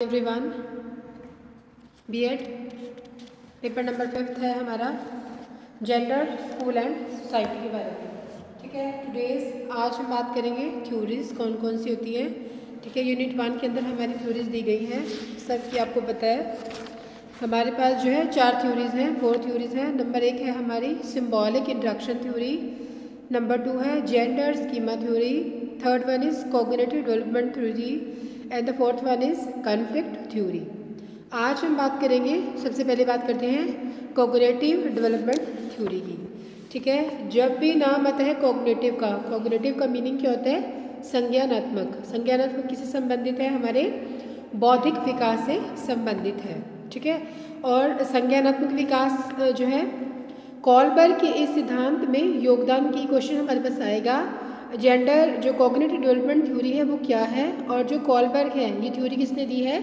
Everyone, BEd paper number 5 है हमारा gender, school and society के बारे में। ठीक है, टुडेज आज हम बात करेंगे थ्योरीज कौन कौन सी होती हैं। ठीक है, यूनिट 1 के अंदर हमारी थ्योरीज दी गई हैं, सब की आपको पता है। हमारे पास जो है 4 थ्योरीज हैं, 4 थ्योरीज हैं। नंबर 1 है हमारी सिम्बॉलिक इंट्रैक्शन थ्योरी, नंबर 2 है gender schema theory, third one is cognitive development theory and the fourth one is conflict theory. आज हम बात करेंगे, सबसे पहले बात करते हैं कॉग्निटिव डेवलपमेंट थ्योरी की। ठीक है, जब भी नाम आता है कॉग्निटिव का मीनिंग क्या होता है? संज्ञानात्मक। संज्ञानात्मक किससे संबंधित है? हमारे बौद्धिक विकास से संबंधित है। ठीक है, और संज्ञानात्मक विकास जो है कॉलबर्ग के इस सिद्धांत में योगदान की क्वेश्चन हमारे पास आएगा। जेंडर जो कॉग्निटिव डेवलपमेंट थ्योरी है वो क्या है, और जो कॉलबर्ग है ये थ्योरी किसने दी है?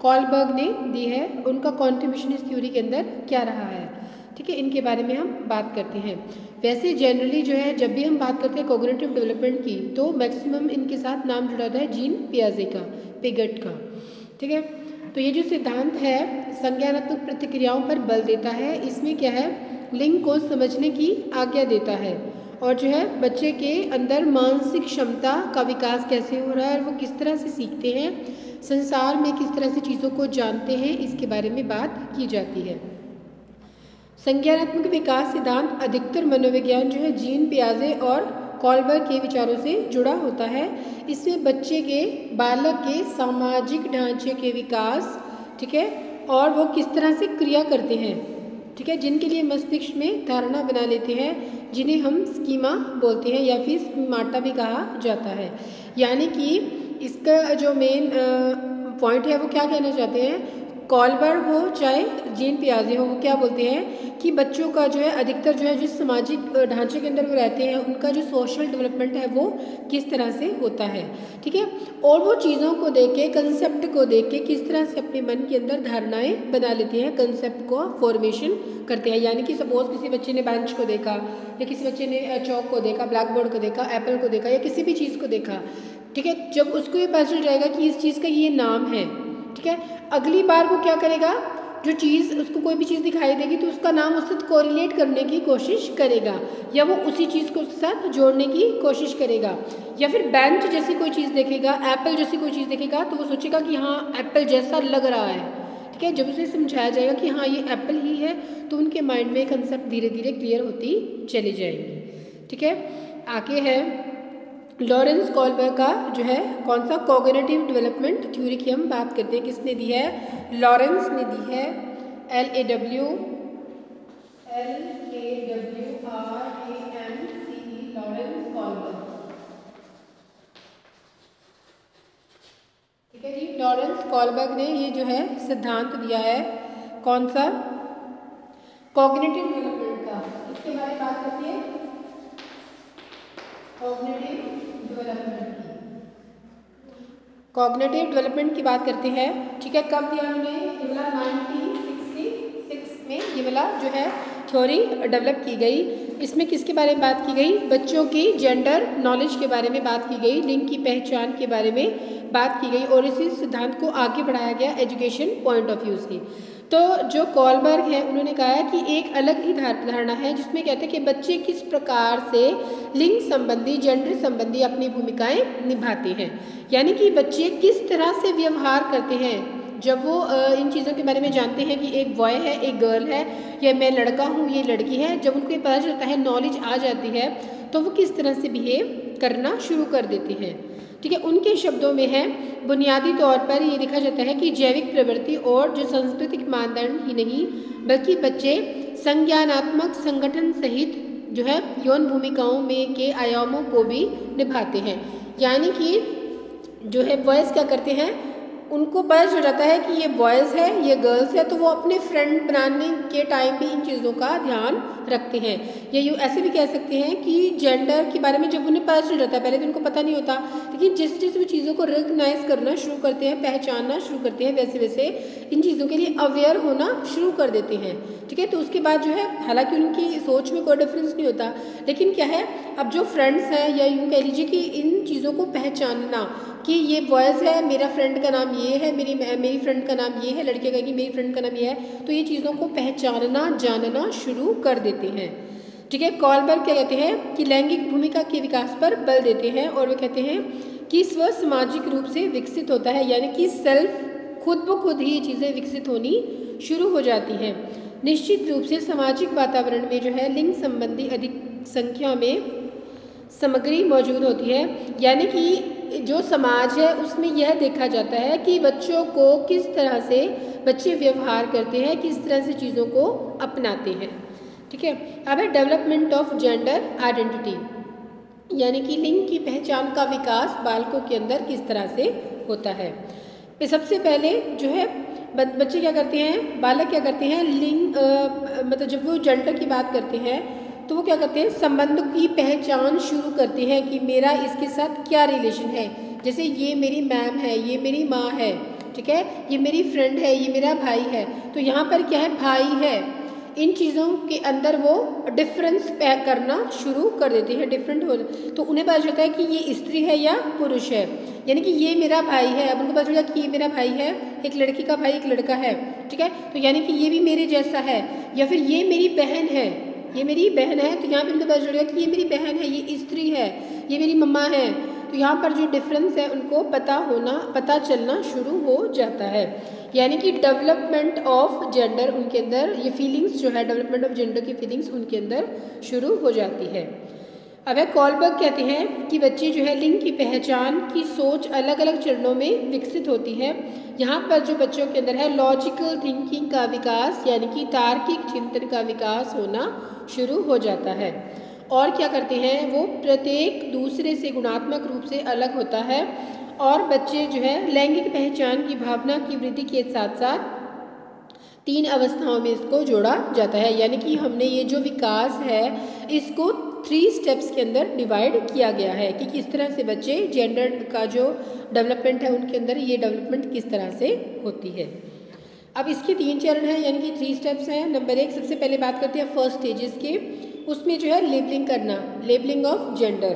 कॉलबर्ग ने दी है। उनका कॉन्ट्रीब्यूशन इस थ्योरी के अंदर क्या रहा है? ठीक है, इनके बारे में हम बात करते हैं। वैसे जनरली जो है जब भी हम बात करते हैं कॉग्निटिव डेवलपमेंट की तो मैक्सिमम इनके साथ नाम जुड़ा होता है जीन पियाजे का, पिगट का। ठीक है, तो ये जो सिद्धांत है संज्ञानात्मक प्रतिक्रियाओं पर बल देता है। इसमें क्या है? लिंग को समझने की आज्ञा देता है, और जो है बच्चे के अंदर मानसिक क्षमता का विकास कैसे हो रहा है और वो किस तरह से सीखते हैं, संसार में किस तरह से चीज़ों को जानते हैं, इसके बारे में बात की जाती है। संज्ञानात्मक विकास सिद्धांत अधिकतर मनोविज्ञान जो है जीन पियाजे और कॉलबर्ग के विचारों से जुड़ा होता है। इसमें बच्चे के, बालक के सामाजिक ढांचे के विकास, ठीक है, और वो किस तरह से क्रिया करते हैं, ठीक है, जिनके लिए मस्तिष्क में धारणा बना लेते हैं, जिन्हें हम स्कीमा बोलते हैं या फिर स्कीमाटा भी कहा जाता है। यानी कि इसका जो मेन पॉइंट है वो क्या कहना चाहते हैं? कॉलबर्ग हो चाहे जीन पियाजे हो, वो क्या बोलते हैं कि बच्चों का जो है अधिकतर जो है जिस सामाजिक ढांचे के अंदर वो रहते हैं उनका जो सोशल डेवलपमेंट है वो किस तरह से होता है। ठीक है, और वो चीज़ों को देख के, कंसेप्ट को देख के किस तरह से अपने मन के अंदर धारणाएं बना लेते हैं, कंसेप्ट को फॉर्मेशन करते हैं। यानी कि सपोज किसी बच्चे ने बेंच को देखा, या किसी बच्चे ने चौक को देखा, ब्लैक बोर्ड को देखा, एप्पल को देखा, या किसी भी चीज़ को देखा। ठीक है, जब उसको ये पता चल जाएगा कि इस चीज़ का ये नाम है, ठीक है, अगली बार वो क्या करेगा? जो चीज़ उसको कोई भी चीज़ दिखाई देगी तो उसका नाम उससे कोरिलेट करने की कोशिश करेगा, या वो उसी चीज़ को उसके साथ जोड़ने की कोशिश करेगा। या फिर बेंच जैसी कोई चीज़ देखेगा, एप्पल जैसी कोई चीज़ देखेगा तो वो सोचेगा कि हाँ एप्पल जैसा लग रहा है। ठीक है, जब उसे समझाया जाएगा कि हाँ ये एप्पल ही है तो उनके माइंड में कंसेप्ट धीरे धीरे क्लियर होती चली जाएंगी। ठीक है, आगे है लॉरेंस कॉलबर्ग का जो है कौन सा? कॉग्निटिव डेवलपमेंट थ्योरी की हम बात करते हैं। किसने दी है? लॉरेंस ने दी है, LAWRANCE, लॉरेंस कॉलबर्ग। ठीक है जी, लॉरेंस कॉलबर्ग ने ये जो है सिद्धांत दिया है, कौन सा? कॉग्निटिव डेवलपमेंट का। इसके बारे में बात करते हैं कॉग्निटिव डेवलपमेंट की बात करते हैं। ठीक है, कब दिया उन्होंने? ये वाला 1966 में ये वाला जो है थ्योरी डेवलप की गई। इसमें किसके बारे में बात की गई? बच्चों की जेंडर नॉलेज के बारे में बात की गई, लिंग की पहचान के बारे में बात की गई, और इसी सिद्धांत को आगे बढ़ाया गया एजुकेशन पॉइंट ऑफ व्यू से। तो जो कॉलबर्ग है उन्होंने कहा है कि एक अलग ही धारणा है जिसमें कहते हैं कि बच्चे किस प्रकार से लिंग संबंधी, जेंडर संबंधी अपनी भूमिकाएं निभाते हैं। यानी कि बच्चे किस तरह से व्यवहार करते हैं जब वो इन चीज़ों के बारे में जानते हैं कि एक बॉय है, एक गर्ल है, या मैं लड़का हूँ, ये लड़की है। जब उनको ये पता चलता है, नॉलेज आ जाती है, तो वो किस तरह से बिहेव करना शुरू कर देते हैं। ठीक है, उनके शब्दों में है बुनियादी तौर पर ये देखा जाता है कि जैविक प्रवृत्ति और जो सांस्कृतिक मानदंड ही नहीं बल्कि बच्चे संज्ञानात्मक संगठन सहित जो है यौन भूमिकाओं में के आयामों को भी निभाते हैं। यानी कि जो है बॉयज़ क्या करते हैं, उनको पता चल जाता है कि ये बॉयज़ है, ये गर्ल्स है, तो वो अपने फ्रेंड बनाने के टाइम भी इन चीज़ों का ध्यान रखते हैं। या यूँ ऐसे भी कह सकते हैं कि जेंडर के बारे में जब उन्हें पता चल जाता है, पहले तो उनको पता नहीं होता, लेकिन जिस जिस वो चीज़ों को रिकग्नाइज करना शुरू करते हैं, पहचानना शुरू करते हैं, वैसे वैसे इन चीज़ों के लिए अवेयर होना शुरू कर देते हैं। ठीक है, तो उसके बाद जो है हालांकि उनकी सोच में कोई डिफरेंस नहीं होता, लेकिन क्या है, अब जो फ्रेंड्स हैं या यूँ कह लीजिए कि इन चीज़ों को पहचानना कि ये बॉयज़ है, मेरा फ्रेंड का नाम ये है, मेरी फ्रेंड का नाम ये है, लड़के कहेगी मेरी फ्रेंड का नाम ये है, तो ये चीज़ों को पहचानना जानना शुरू कर देते हैं। ठीक है, कॉलबर्ग क्या कहते हैं कि लैंगिक भूमिका के विकास पर बल देते हैं और वे कहते हैं कि स्व सामाजिक रूप से विकसित होता है, यानी कि सेल्फ खुद ब खुद ही ये चीज़ें विकसित होनी शुरू हो जाती हैं। निश्चित रूप से सामाजिक वातावरण में जो है लिंग संबंधी अधिक संख्या में सामग्री मौजूद होती है, यानी कि जो समाज है उसमें यह देखा जाता है कि बच्चों को किस तरह से बच्चे व्यवहार करते हैं, किस तरह से चीज़ों को अपनाते हैं। ठीक है, अब है डेवलपमेंट ऑफ जेंडर आइडेंटिटी, यानी कि लिंग की पहचान का विकास बालकों के अंदर किस तरह से होता है। सबसे पहले जो है बच्चे क्या करते हैं, बालक क्या करते हैं, लिंग मतलब जब वो जेंडर की बात करते हैं तो वो क्या करते हैं, संबंध की पहचान शुरू करते हैं कि मेरा इसके साथ क्या रिलेशन है। जैसे ये मेरी मैम है, ये मेरी माँ है, ठीक है, ये मेरी फ्रेंड है, ये मेरा भाई है, तो यहाँ पर क्या है, भाई है। इन चीज़ों के अंदर वो डिफरेंस करना शुरू कर देते हैं, डिफरेंट हो, तो उन्हें पता चलता है कि ये स्त्री है या पुरुष है, यानी कि ये मेरा भाई है। अब उनको पता चला कि ये मेरा भाई है, एक लड़की का भाई एक लड़का है, ठीक है, तो यानी कि ये भी मेरे जैसा है, या फिर ये मेरी बहन है, ये मेरी बहन है, तो यहाँ पर उनको पता चलेगा कि ये मेरी बहन है, ये स्त्री है, ये मेरी मम्मा है। तो यहाँ पर जो डिफरेंस है उनको पता चलना शुरू हो जाता है, यानी कि डेवलपमेंट ऑफ जेंडर उनके अंदर, ये फीलिंग्स जो है डेवलपमेंट ऑफ जेंडर की फीलिंग्स उनके अंदर शुरू हो जाती है। अब है कॉलबर्ग कहते हैं कि बच्चे जो है लिंग की पहचान की सोच अलग अलग चरणों में विकसित होती है। यहाँ पर जो बच्चों के अंदर है लॉजिकल थिंकिंग का विकास, यानी कि तार्किक चिंतन का विकास होना शुरू हो जाता है। और क्या करते हैं, वो प्रत्येक दूसरे से गुणात्मक रूप से अलग होता है, और बच्चे जो है लैंगिक पहचान की भावना की वृद्धि के साथ साथ 3 अवस्थाओं में इसको जोड़ा जाता है, यानी कि हमने ये जो विकास है इसको 3 स्टेप्स के अंदर डिवाइड किया गया है कि किस तरह से बच्चे जेंडर का जो डेवलपमेंट है उनके अंदर ये डेवलपमेंट किस तरह से होती है। अब इसके 3 चरण हैं, यानी कि 3 स्टेप्स हैं। नंबर 1 सबसे पहले बात करते हैं फर्स्ट स्टेजेस के, उसमें जो है लेबलिंग करना, लेबलिंग ऑफ जेंडर।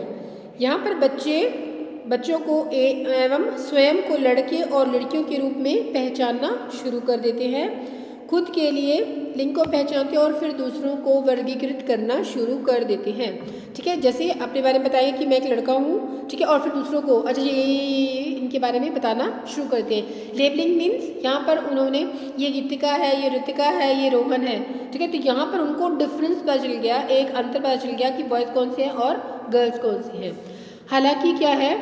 यहाँ पर बच्चों को एवं स्वयं को लड़के और लड़कियों के रूप में पहचानना शुरू कर देते हैं, खुद के लिए लिंग को पहचानते हैं और फिर दूसरों को वर्गीकृत करना शुरू कर देते हैं। ठीक है, जैसे अपने बारे में बताइए कि मैं एक लड़का हूँ, ठीक है, और फिर दूसरों को अच्छा ये इनके बारे में बताना शुरू करते हैं। लेबलिंग मीन्स यहाँ पर उन्होंने ये गीतिका है, ये ऋतिका है, ये रोहन है, ठीक है, तो यहाँ पर उनको डिफरेंस पता चल गया, एक अंतर पता चल गया कि बॉयज़ कौन से हैं और गर्ल्स कौन सी हैं। हालांकि क्या है,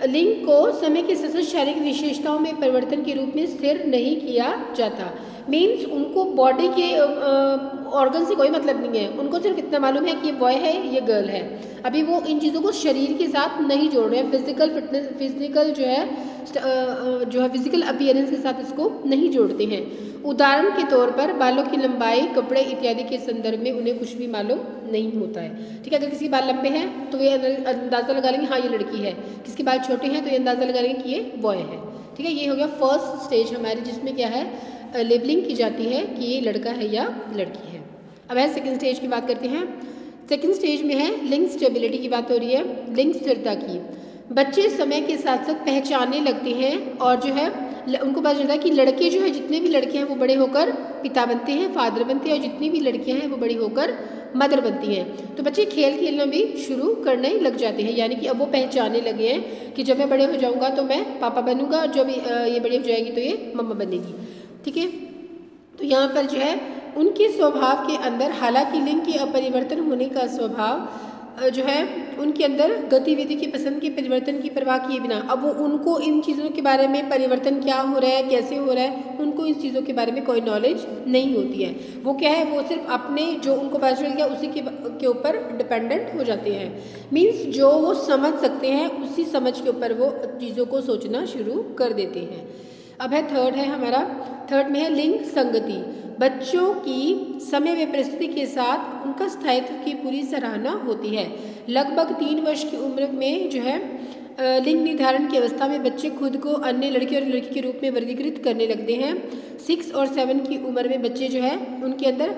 लिंग को समय के साथ शारीरिक विशेषताओं में परिवर्तन के रूप में स्थिर नहीं किया जाता। मीन्स उनको बॉडी के ऑर्गन से कोई मतलब नहीं है, उनको सिर्फ इतना मालूम है कि ये बॉय है ये गर्ल है। अभी वो इन चीज़ों को शरीर के साथ नहीं जोड़ रहे हैं, फिजिकल फिटनेस, फिजिकल जो है फिजिकल अपीयरेंस के साथ इसको नहीं जोड़ते हैं। उदाहरण के तौर पर बालों की लंबाई, कपड़े इत्यादि के संदर्भ में उन्हें कुछ भी मालूम नहीं होता है। ठीक है, अगर किसी के बाल लंबे हैं तो ये अंदाज़ा लगा लेंगे हाँ ये लड़की है, किसके बाल छोटे हैं तो ये अंदाज़ा लगा लेंगे कि ये बॉय है। ठीक है, ये हो गया फर्स्ट स्टेज हमारी, जिसमें क्या है लेबलिंग की जाती है कि ये लड़का है या लड़की है। अब है सेकंड स्टेज की बात करते हैं। सेकंड स्टेज में है लिंग स्टेबिलिटी की बात हो रही है, लिंग स्थिरता की। बच्चे समय के साथ साथ पहचानने लगते हैं और जो है उनको पता चलता है कि लड़के जो है, जितने भी लड़के हैं वो बड़े होकर पिता बनते हैं, फादर बनते हैं, और जितनी भी लड़कियां हैं वो बड़ी होकर मदर बनती हैं। तो बच्चे खेल खेलना भी शुरू करने लग जाते हैं, यानी कि अब वो पहचानने लगे हैं कि जब मैं बड़े हो जाऊंगा तो मैं पापा बनूंगा, जब ये बड़ी हो जाएगी तो ये मम्मा बनेगी। ठीक है, तो यहाँ पर जो है उनके स्वभाव के अंदर, हालांकि लिंग के अपरिवर्तन होने का स्वभाव जो है उनके अंदर गतिविधि की पसंद के परिवर्तन की परवाह किए बिना, अब वो उनको इन चीज़ों के बारे में परिवर्तन क्या हो रहा है, कैसे हो रहा है, उनको इन चीज़ों के बारे में कोई नॉलेज नहीं होती है। वो क्या है, वो सिर्फ अपने जो उनको पता चल गया उसी के ऊपर डिपेंडेंट हो जाते हैं। मीन्स जो वो समझ सकते हैं उसी समझ के ऊपर वो चीज़ों को सोचना शुरू कर देते हैं। अब है थर्ड है हमारा, थर्ड में है लिंग संगति। बच्चों की समय व परिस्थिति के साथ उनका स्थायित्व की पूरी सराहना होती है। लगभग 3 वर्ष की उम्र में जो है लिंग निर्धारण की अवस्था में बच्चे खुद को अन्य लड़के और लड़की के रूप में वर्गीकृत करने लगते हैं। 6 और 7 की उम्र में बच्चे जो है उनके अंदर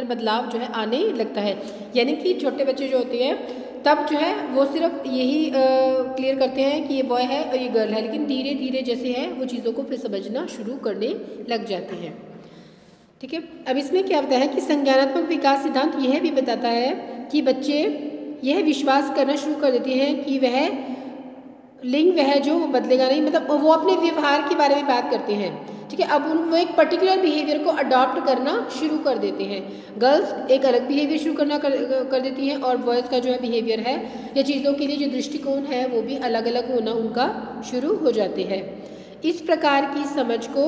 बदलाव जो है आने लगता है, यानी कि छोटे बच्चे जो होते हैं तब जो है वो सिर्फ यही क्लियर करते हैं कि ये बॉय है और ये गर्ल है, लेकिन धीरे धीरे जैसे है वो चीज़ों को फिर समझना शुरू करने लग जाते हैं। ठीक है, अब इसमें क्या बताया है कि संज्ञानात्मक विकास सिद्धांत यह भी बताता है कि बच्चे यह विश्वास करना शुरू कर देते हैं कि वह लिंग वह जो वो बदलेगा नहीं, मतलब वो अपने व्यवहार के बारे में बात करते हैं। ठीक है, अब वो एक पर्टिकुलर बिहेवियर को अडॉप्ट करना शुरू कर देते हैं। गर्ल्स एक अलग बिहेवियर शुरू करना कर देती हैं और बॉयज़ का जो है बिहेवियर है या चीज़ों के लिए जो दृष्टिकोण है वो भी अलग अलग होना उनका शुरू हो जाते हैं। इस प्रकार की समझ को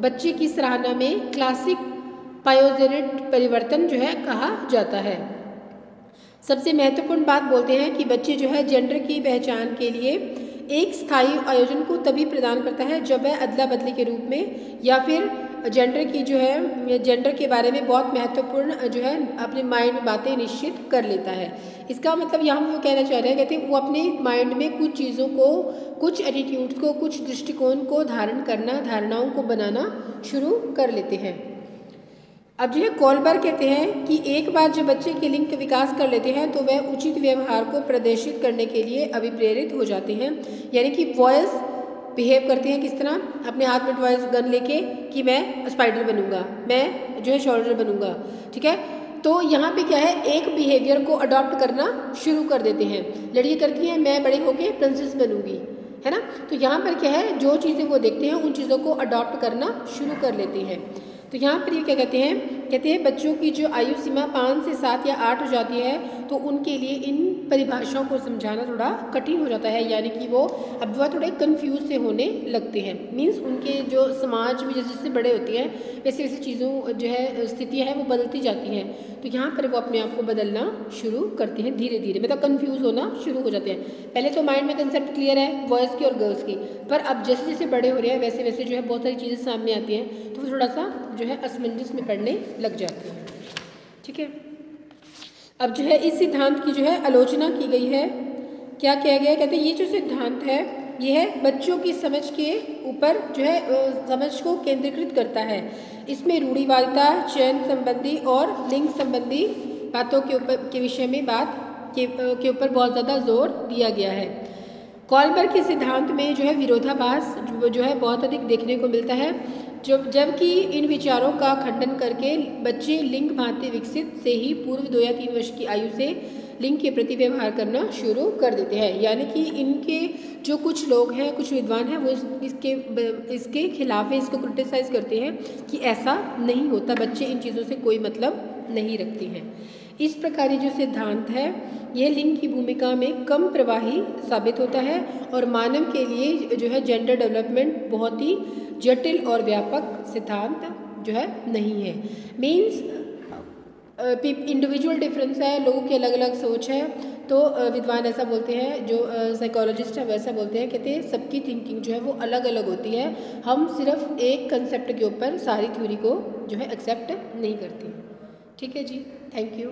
बच्चे की सराहना में क्लासिक पायोजेनेट परिवर्तन जो है कहा जाता है। सबसे महत्वपूर्ण बात बोलते हैं कि बच्चे जो है जेंडर की पहचान के लिए एक स्थायी आयोजन को तभी प्रदान करता है जब वह अदला बदली के रूप में या फिर जेंडर की जो है जेंडर के बारे में बहुत महत्वपूर्ण जो है अपने माइंड में बातें निश्चित कर लेता है। इसका मतलब यहाँ वो कहना चाह रहे हैं, कहते हैं वो अपने माइंड में कुछ चीज़ों को, कुछ एटीट्यूड्स को, कुछ दृष्टिकोण को धारण करना, धारणाओं को बनाना शुरू कर लेते हैं। अब जो है कोलबर्ग कहते हैं कि एक बार जब बच्चे के लिंग का विकास कर लेते हैं तो वह उचित व्यवहार को प्रदर्शित करने के लिए अभिप्रेरित हो जाते हैं। यानी कि बॉयज़ बिहेव करते हैं किस तरह, अपने हाथ में टॉयज गन लेके कि मैं स्पाइडर बनूंगा, मैं जो है शोल्डर बनूंगा। ठीक है, तो यहाँ पे क्या है, एक बिहेवियर को अडॉप्ट करना शुरू कर देते हैं। लड़की करती हैं मैं बड़े होके प्रिंसेस बनूंगी, है ना। तो यहाँ पर क्या है, जो चीज़ें वो देखते हैं उन चीज़ों को अडॉप्ट करना शुरू कर लेते हैं। तो यहाँ पर ये क्या कहते हैं बच्चों की जो आयु सीमा 5 से 7 या 8 हो जाती है तो उनके लिए इन परिभाषाओं को समझाना थोड़ा कठिन हो जाता है। यानी कि वो अब वह थोड़े कंफ्यूज से होने लगते हैं। मीन्स उनके जो समाज में जैसे जैसे बड़े होते हैं वैसे वैसे चीज़ों जो है स्थितियाँ हैं वो बदलती जाती हैं। तो यहाँ पर वो अपने आप को बदलना शुरू करते हैं धीरे धीरे, मतलब कन्फ्यूज़ होना शुरू हो जाते हैं। पहले तो माइंड में कंसेप्ट क्लियर है बॉयज़ की और गर्ल्स की, पर अब जैसे जैसे बड़े हो रहे हैं वैसे वैसे जो है बहुत सारी चीज़ें सामने आती हैं तो वो थोड़ा सा जो है असमंजस में पड़ने लग जाते हैं। ठीक है, अब जो है इस सिद्धांत की जो है आलोचना की गई है। क्या किया गया है, कहते हैं ये जो सिद्धांत है ये है बच्चों की समझ के ऊपर जो है समझ को केंद्रीकृत करता है। इसमें रूढ़िवादिता, चयन संबंधी और लिंग संबंधी बातों के ऊपर के विषय में बात के ऊपर बहुत ज़्यादा जोर दिया गया है। कोलबर्ग के सिद्धांत में जो है विरोधाभास जो है बहुत अधिक देखने को मिलता है, जबकि इन विचारों का खंडन करके बच्चे लिंग भांति विकसित से ही पूर्व 2 या 3 वर्ष की आयु से लिंग के प्रति व्यवहार करना शुरू कर देते हैं। यानी कि इनके जो कुछ लोग हैं, कुछ विद्वान हैं, वो इसके खिलाफ है, इसको क्रिटिसाइज करते हैं कि ऐसा नहीं होता, बच्चे इन चीज़ों से कोई मतलब नहीं रखते हैं। इस प्रकार जो सिद्धांत है यह लिंग की भूमिका में कम प्रवाही साबित होता है और मानव के लिए जो है जेंडर डेवलपमेंट बहुत ही जटिल और व्यापक सिद्धांत जो है नहीं है। मीन्स इंडिविजुअल डिफरेंस है, लोगों की अलग अलग सोच है। तो विद्वान ऐसा बोलते हैं, जो साइकोलॉजिस्ट है वैसा बोलते हैं, कहते हैं सबकी थिंकिंग जो है वो अलग अलग होती है, हम सिर्फ एक कंसेप्ट के ऊपर सारी थ्योरी को जो है एक्सेप्ट नहीं करते हैं। ठीक है जी, थैंक यू।